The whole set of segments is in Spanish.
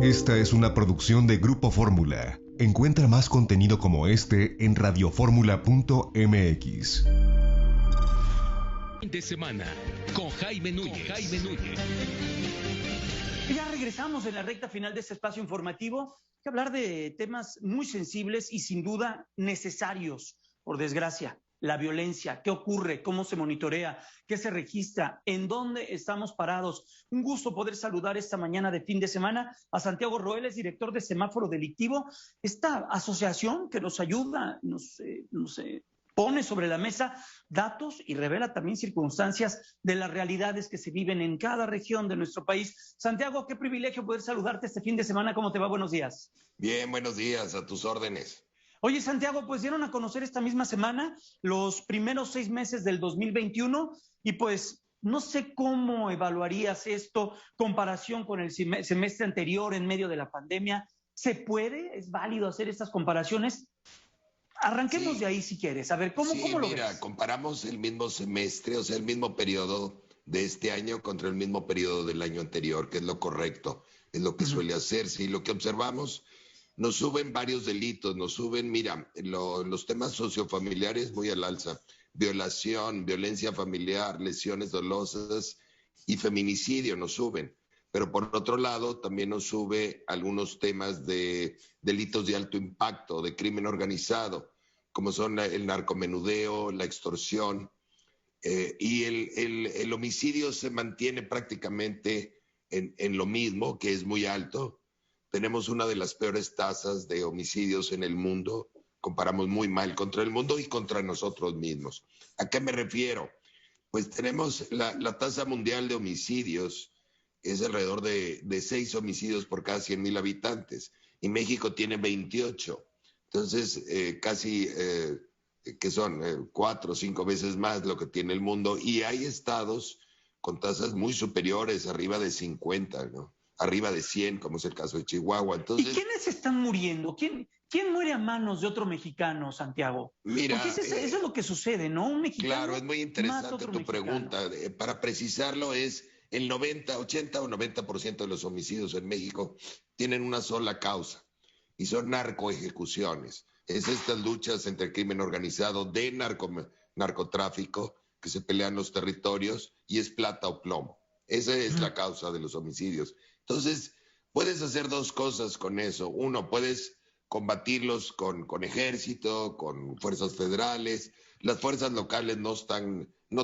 Esta es una producción de Grupo Fórmula. Encuentra más contenido como este en radioformula.mx. Fin de semana con Jaime Núñez. Ya regresamos en la recta final de este espacio informativo. Hay que hablar de temas muy sensibles y sin duda necesarios, por desgracia. La violencia, qué ocurre, cómo se monitorea, qué se registra, en dónde estamos parados. Un gusto poder saludar esta mañana de fin de semana a Santiago Roeles, director de Semáforo Delictivo, esta asociación que nos ayuda, nos pone sobre la mesa datos y revela también circunstancias de las realidades que se viven en cada región de nuestro país. Santiago, qué privilegio poder saludarte este fin de semana. ¿Cómo te va? Buenos días. Bien, buenos días, a tus órdenes. Oye, Santiago, pues dieron a conocer esta misma semana los primeros 6 meses del 2021 y pues no sé cómo evaluarías esto, comparación con el semestre anterior en medio de la pandemia. ¿Se puede? ¿Es válido hacer estas comparaciones? Arranquemos de ahí si quieres. A ver, ¿cómo lo ves? Mira, comparamos el mismo semestre, o sea, el mismo periodo de este año contra el mismo periodo del año anterior, que es lo correcto, es lo que suele hacerse. Y lo que observamos, nos suben varios delitos, nos suben, mira, los temas sociofamiliares muy al alza, violación, violencia familiar, lesiones dolosas y feminicidio nos suben. Pero por otro lado, también nos sube algunos temas de delitos de alto impacto, de crimen organizado, como son el narcomenudeo, la extorsión, y el homicidio se mantiene prácticamente en lo mismo, que es muy alto. Tenemos una de las peores tasas de homicidios en el mundo, comparamos muy mal contra el mundo y contra nosotros mismos. ¿A qué me refiero? Pues tenemos la tasa mundial de homicidios, es alrededor de 6 homicidios por cada 100,000 habitantes, y México tiene 28. Entonces, casi, que son 4 o 5 veces más lo que tiene el mundo, y hay estados con tasas muy superiores, arriba de 50, ¿no? Arriba de 100, como es el caso de Chihuahua. Entonces, ¿y quiénes están muriendo? ¿Quién muere a manos de otro mexicano, Santiago? Mira, porque eso es lo que sucede, ¿no? Un mexicano. Claro, es muy interesante tu pregunta. Para precisarlo, es el 90, 80 o 90% de los homicidios en México tienen una sola causa y son narcoejecuciones. Es estas luchas entre el crimen organizado de narcotráfico que se pelean los territorios, y es plata o plomo. Esa es la causa de los homicidios. Entonces, puedes hacer dos cosas con eso. Uno, puedes combatirlos con ejército, con fuerzas federales. Las fuerzas locales no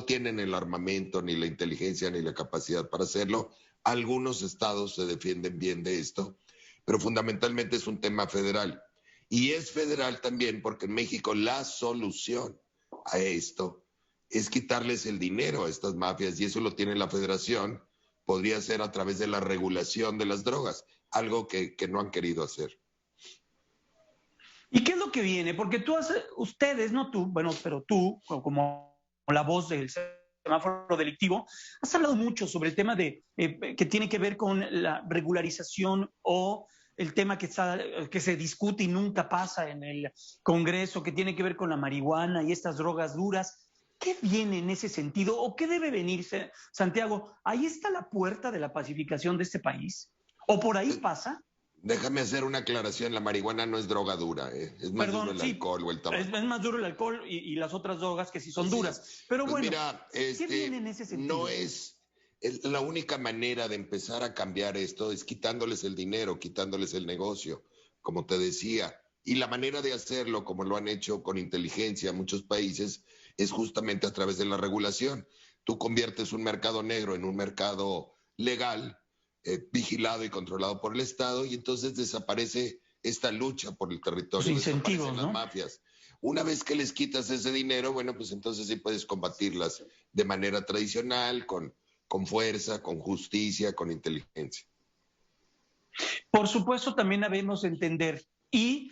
tienen el armamento, ni la inteligencia, ni la capacidad para hacerlo. Algunos estados se defienden bien de esto, pero fundamentalmente es un tema federal. Y es federal también porque en México la solución a esto es quitarles el dinero a estas mafias, y eso lo tiene la federación. Podría ser a través de la regulación de las drogas, algo que no han querido hacer. ¿Y qué es lo que viene? Porque ustedes, no tú, bueno, pero tú, como la voz del semáforo delictivo, has hablado mucho sobre el tema que tiene que ver con la regularización o el tema que se discute y nunca pasa en el Congreso, que tiene que ver con la marihuana y estas drogas duras. ¿Qué viene en ese sentido o qué debe venirse, Santiago? ¿Ahí está la puerta de la pacificación de este país? ¿O por ahí pasa? Déjame hacer una aclaración, la marihuana no es droga dura, es más duro el alcohol o el tabaco. Es más duro el alcohol y las otras drogas que sí son duras. Pero pues bueno, mira, ¿qué viene en ese sentido? No es la única manera de empezar a cambiar esto, es quitándoles el dinero, quitándoles el negocio, como te decía. Y la manera de hacerlo, como lo han hecho con inteligencia muchos países, es justamente a través de la regulación. Tú conviertes un mercado negro en un mercado legal, vigilado y controlado por el Estado, y entonces desaparece esta lucha por el territorio, los incentivos, desaparecen ¿no? las mafias. Una vez que les quitas ese dinero, bueno, pues entonces sí puedes combatirlas de manera tradicional, con fuerza, con justicia, con inteligencia. Por supuesto, también debemos entender, y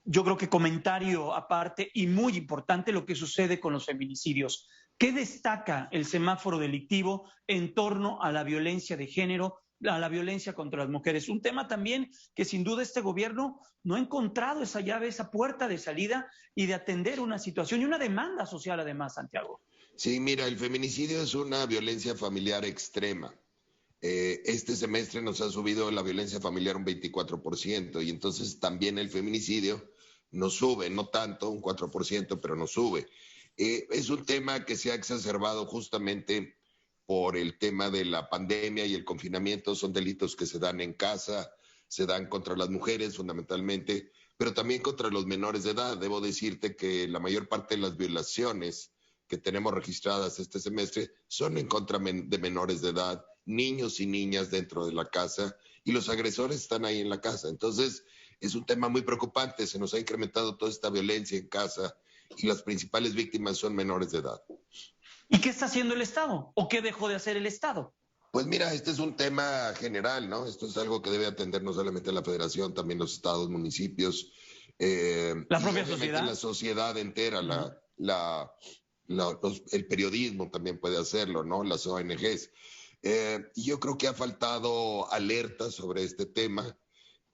yo creo que comentario aparte y muy importante, lo que sucede con los feminicidios. ¿Qué destaca el semáforo delictivo en torno a la violencia de género, a la violencia contra las mujeres? Un tema también que sin duda este gobierno no ha encontrado esa llave, esa puerta de salida y de atender una situación y una demanda social además, Santiago. Sí, mira, el feminicidio es una violencia familiar extrema. Este semestre nos ha subido la violencia familiar un 24% y entonces también el feminicidio nos sube, no tanto, un 4%, pero nos sube. Es un tema que se ha exacerbado justamente por el tema de la pandemia y el confinamiento. Son delitos que se dan en casa, se dan contra las mujeres fundamentalmente, pero también contra los menores de edad. Debo decirte que la mayor parte de las violaciones que tenemos registradas este semestre son en contra de menores de edad, niños y niñas dentro de la casa, y los agresores están ahí en la casa. Entonces, es un tema muy preocupante. Se nos ha incrementado toda esta violencia en casa y las principales víctimas son menores de edad. ¿Y qué está haciendo el Estado? ¿O qué dejó de hacer el Estado? Pues mira, este es un tema general, ¿no? Esto es algo que debe atender no solamente la Federación, también los estados, municipios. La propia sociedad. La sociedad entera, el periodismo también puede hacerlo, ¿no? Las ONGs. Y yo creo que ha faltado alerta sobre este tema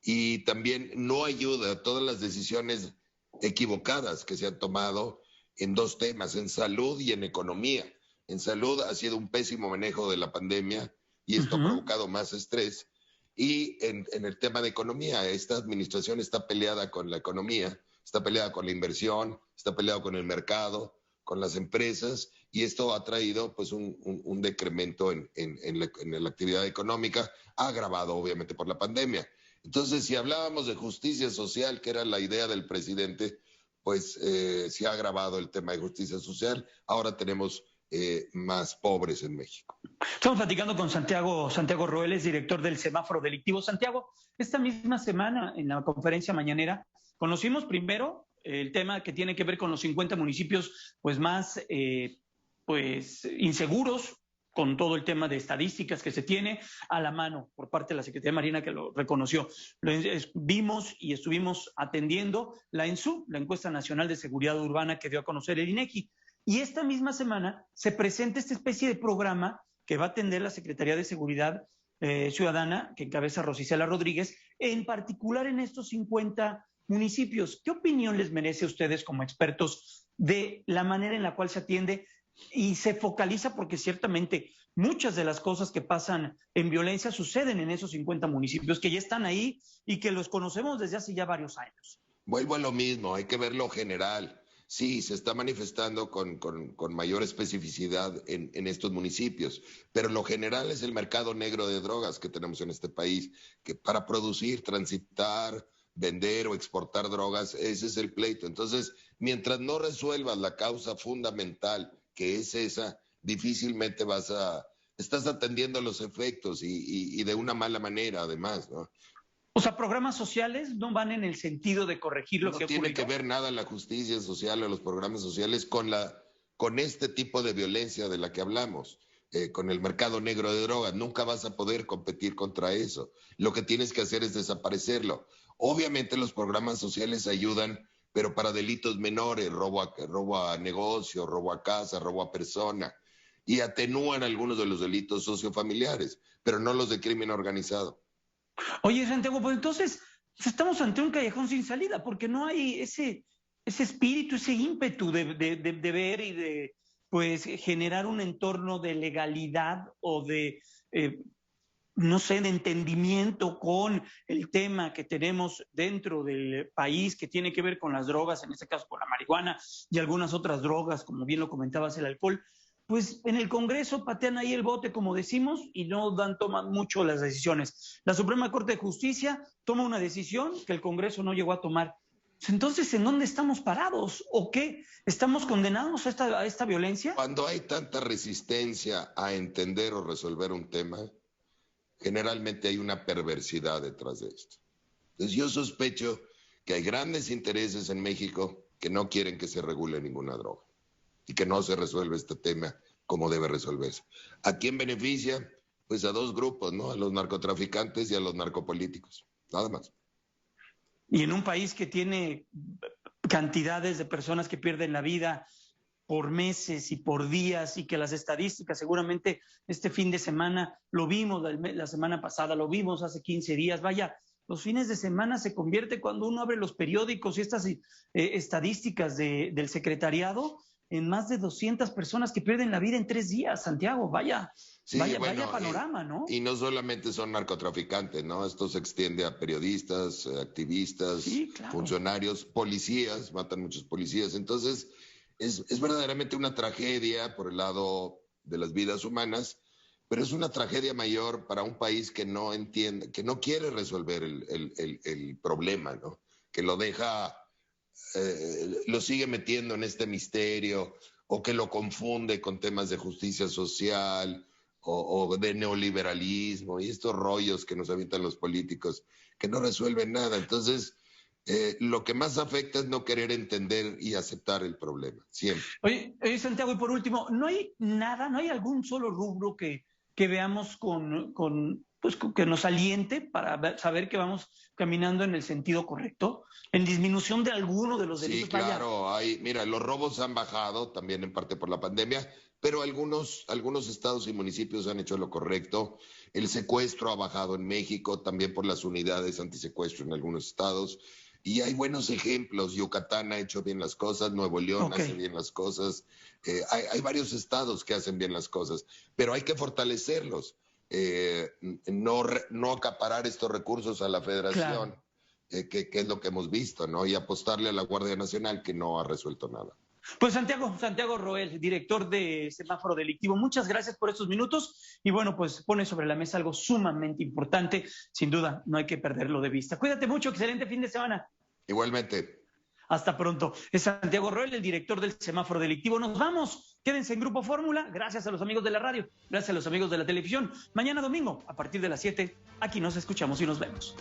y también no ayuda a todas las decisiones equivocadas que se han tomado en dos temas, en salud y en economía. En salud ha sido un pésimo manejo de la pandemia y esto ha provocado más estrés. Y en el tema de economía, esta administración está peleada con la economía, está peleada con la inversión, está peleada con el mercado, con las empresas, y esto ha traído pues un decremento en la actividad económica, agravado obviamente por la pandemia. Entonces, si hablábamos de justicia social, que era la idea del presidente, pues se ha agravado el tema de justicia social. Ahora tenemos más pobres en México. Estamos platicando con Santiago Roeles, director del Semáforo Delictivo. Santiago, esta misma semana en la conferencia mañanera conocimos primero el tema que tiene que ver con los 50 municipios pues más inseguros, con todo el tema de estadísticas que se tiene a la mano por parte de la Secretaría de Marina, que lo reconoció. Vimos y estuvimos atendiendo la ENSU, la Encuesta Nacional de Seguridad Urbana que dio a conocer el INEGI. Y esta misma semana se presenta esta especie de programa que va a atender la Secretaría de Seguridad Ciudadana, que encabeza Rosicela Rodríguez, en particular en estos 50 municipios. ¿Qué opinión les merece a ustedes como expertos de la manera en la cual se atiende y se focaliza? Porque ciertamente muchas de las cosas que pasan en violencia suceden en esos 50 municipios que ya están ahí y que los conocemos desde hace ya varios años. Vuelvo a lo mismo, hay que ver lo general. Sí, se está manifestando con mayor especificidad en estos municipios, pero lo general es el mercado negro de drogas que tenemos en este país, que para producir, transitar, vender o exportar drogas, ese es el pleito. Entonces, mientras no resuelvas la causa fundamental, que es esa, difícilmente estás atendiendo los efectos y de una mala manera además, ¿no? O sea, programas sociales no van en el sentido de corregir lo que ocurre. No tiene que ver nada la justicia social o los programas sociales con este tipo de violencia de la que hablamos, con el mercado negro de drogas. Nunca vas a poder competir contra eso. Lo que tienes que hacer es desaparecerlo. Obviamente los programas sociales ayudan, pero para delitos menores, robo a negocio, robo a casa, robo a persona, y atenúan algunos de los delitos sociofamiliares, pero no los de crimen organizado. Oye, Santiago, pues entonces estamos ante un callejón sin salida, porque no hay ese espíritu, ese ímpetu de ver y de pues generar un entorno de legalidad o de no sé, de entendimiento con el tema que tenemos dentro del país que tiene que ver con las drogas, en este caso con la marihuana y algunas otras drogas, como bien lo comentabas, el alcohol. Pues en el Congreso patean ahí el bote, como decimos, y no toman mucho las decisiones. La Suprema Corte de Justicia toma una decisión que el Congreso no llegó a tomar. Entonces, ¿en dónde estamos parados? ¿O qué? ¿Estamos condenados a esta violencia? Cuando hay tanta resistencia a entender o resolver un tema, generalmente hay una perversidad detrás de esto. Entonces yo sospecho que hay grandes intereses en México que no quieren que se regule ninguna droga y que no se resuelva este tema como debe resolverse. ¿A quién beneficia? Pues a dos grupos, ¿no? A los narcotraficantes y a los narcopolíticos, nada más. Y en un país que tiene cantidades de personas que pierden la vida por meses y por días, y que las estadísticas seguramente este fin de semana lo vimos, la semana pasada lo vimos, hace 15 días, vaya, los fines de semana se convierte cuando uno abre los periódicos y estas estadísticas del secretariado, en más de 200 personas que pierden la vida en 3 días, Santiago. Vaya, Sí, vaya bueno, panorama, ¿no? y no solamente son narcotraficantes, ¿no? Esto se extiende a periodistas, activistas, Sí, claro. funcionarios, policías, matan muchos policías. Entonces, es verdaderamente una tragedia por el lado de las vidas humanas, pero es una tragedia mayor para un país que no entiende, que no quiere resolver el problema, ¿no? Que lo deja, lo sigue metiendo en este misterio, o que lo confunde con temas de justicia social o de neoliberalismo y estos rollos que nos avientan los políticos que no resuelven nada. Entonces, lo que más afecta es no querer entender y aceptar el problema, siempre. Oye, Santiago, y por último, ¿no hay nada, no hay algún solo rubro que veamos pues, que nos aliente para saber que vamos caminando en el sentido correcto? ¿En disminución de alguno de los delitos? Sí, claro, mira, los robos han bajado también en parte por la pandemia, pero algunos estados y municipios han hecho lo correcto. El secuestro ha bajado en México, también por las unidades antisecuestro en algunos estados. Y hay buenos ejemplos. Yucatán ha hecho bien las cosas, Nuevo León hace bien las cosas. Hay varios estados que hacen bien las cosas, pero hay que fortalecerlos. No acaparar estos recursos a la federación, Claro. Que es lo que hemos visto, ¿no? Y apostarle a la Guardia Nacional, que no ha resuelto nada. Pues Santiago Roel, director de Semáforo Delictivo, muchas gracias por estos minutos y bueno, pues pone sobre la mesa algo sumamente importante, sin duda, no hay que perderlo de vista. Cuídate mucho, excelente fin de semana. Igualmente. Hasta pronto. Es Santiago Roel, el director del Semáforo Delictivo. Nos vamos, quédense en Grupo Fórmula, gracias a los amigos de la radio, gracias a los amigos de la televisión. Mañana domingo, a partir de las 7, aquí nos escuchamos y nos vemos.